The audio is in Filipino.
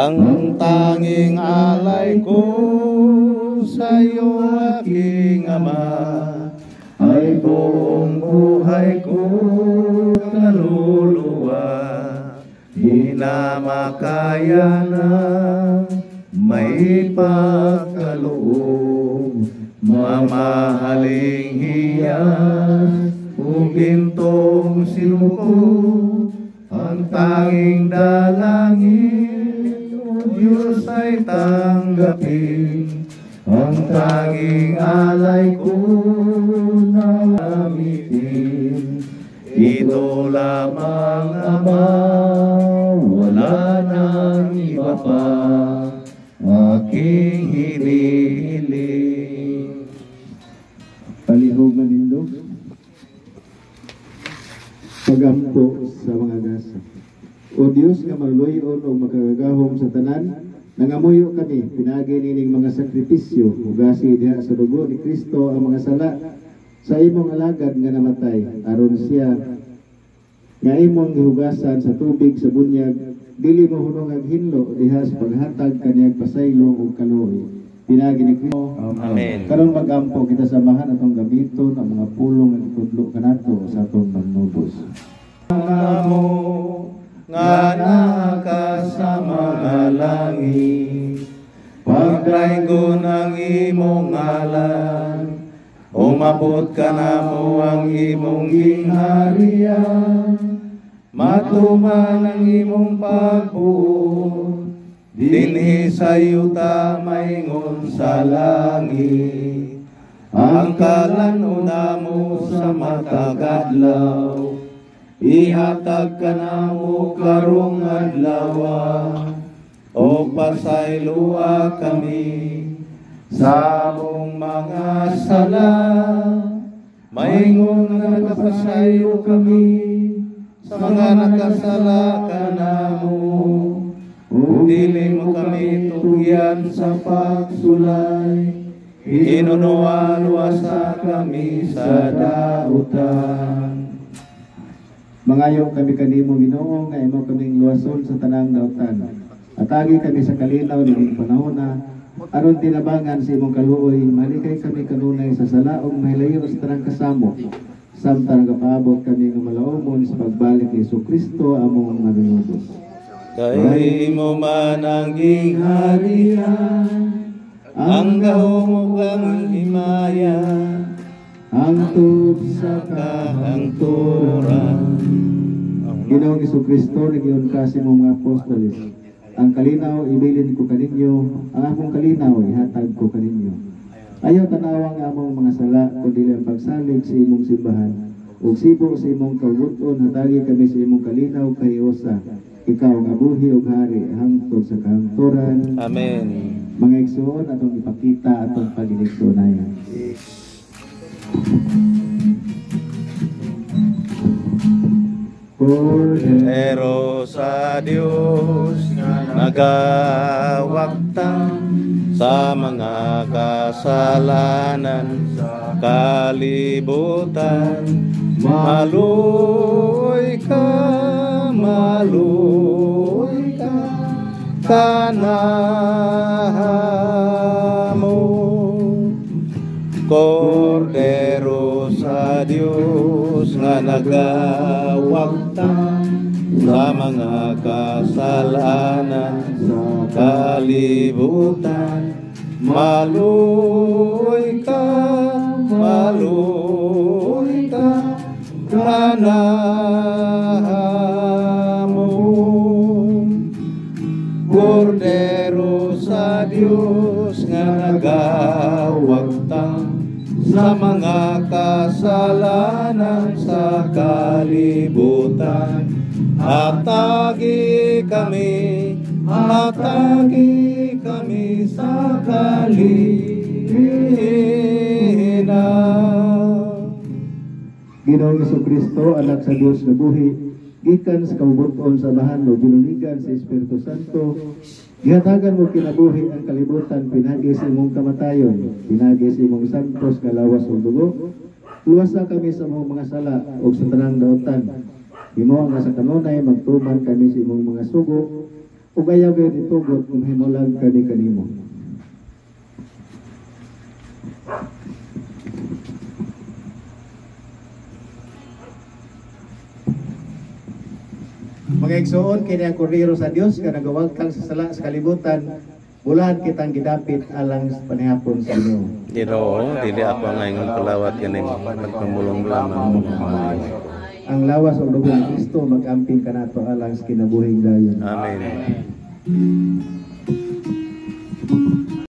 Ang tanging alay ko sa iyo, aking Ama, ay buong buhay ko kaluluwa. Di na makaya na may pagkaloob, mamahaling hiyas o gintong sinuko. Ang tanging dalangin, O Diyos, ay tanggapin. Ang tanging alay ko na gamitin. Ito lamang, Ama, wala nang iba pa aking hinihiling. Palihog manindog, pagampo sa mga gasa. O Diyos nga maluyon o makagagahom sa tanan, nangamuyo kami, pinagi nining mga sakripisyo, ugasi diha sa dugo ni Kristo ang mga sala sa imong alagad nga namatay, aron siya nga imong gihugasan sa tubig sa bunyag, dili mo hunong ang hinlo diha sa paghatag kaniyang pasaylo ug kaluoy. Pinagi ni Kristo. Amen. Karon magampo kita samahan atong gamiton ang mga pulong nga itudlo kanato sa atong magnubos. Mo nga naa sa mga langit, pagdraйgo ng imong ngalan, umabot ka na mo ang imong gingharian, matuman ang imong pagbuot, dinhi sa yuta maingon sa langit. Ang kalanuna mo sa matagadlaw, ihatag ka na mo karong adlaw, o pasaylua kami sa among mga sala. Maingon nga nagapasayo kami sa mga nakasala ka na mo, o dili mo kami tugyan sa pagsulay. Inunuan wasa kami sa dautan. Mangayo kami kanimo Ginoo nga imo kaming luwason sa tanang dautan. Atagi kami sa kalinaw ning panahon na aron tinabangan sa imong kaluoy, malikay kami kanunay sa sala ug mahilayo sa tanang kasamo. Samtang nagapaabot kami nga malaumon sa pagbalik ni Jesucristo among manunubos. Kay mo man ang gingharian, ang gahom kang himaya, hangtod sa kahangturan. Ginoong Jesucristo, nagiyon ka sa mga apostoles. Ang kalinaw ibilin ko kaninyo, ang akong kalinaw ihatag ko kaninyo. Ayaw tanawang among mga sala, kundi ang pagsalig sa imong simbahan. Ug sibo sa imong kabuton, hatagi kami sa imong kalinaw kay Osa. Ikaw nga buhi ug hari hangtod sa kahangturan. Amen. Mga igsoon atong ipakita atong pagiligsunayan. Pero sa Diyos nagawaktang sa mga kasalanan sa kalibutan, maluoy ka kanahamo. Kordero sa Diyos nga nagawaktang sa mga kasalanan sa kalibutan, maluoy ka kanahamo. Kordero sa Diyos nga nagawaktang sa mga kasalanan sa kalibutan, hatagi kami sa kalihinaw. Ginoong Jesucristo, anak sa Dios nga buhi, gikan sa kabubuton sa bahan mo, ginuligan sa Espiritu Santo, gihatagan mo kinabuhi ang kalibutan, pinagi sa imong kamatayon, pinagi sa imong santos kalawas o dugo, luwasa kami sa imong mga sala o sa tanang dautan. Imo nga sa kanunay magtuman kami sa imong mga sugo, ug ayaw gyud itugot kung himulag kani kanimo. Mga igsoon, kini ang kordero sa Dios nga nagawag kang sa sala sa kalibutan, bulahan kitang gidapit alang sa panihapon sa inyo. Ginoo, dili ako ngayon palawat kaning pagpamulong lamang mo maayo. Ang lawas o dugo ni Kristo mag-amping kanato alang sa kinabuhing dayon. Amen.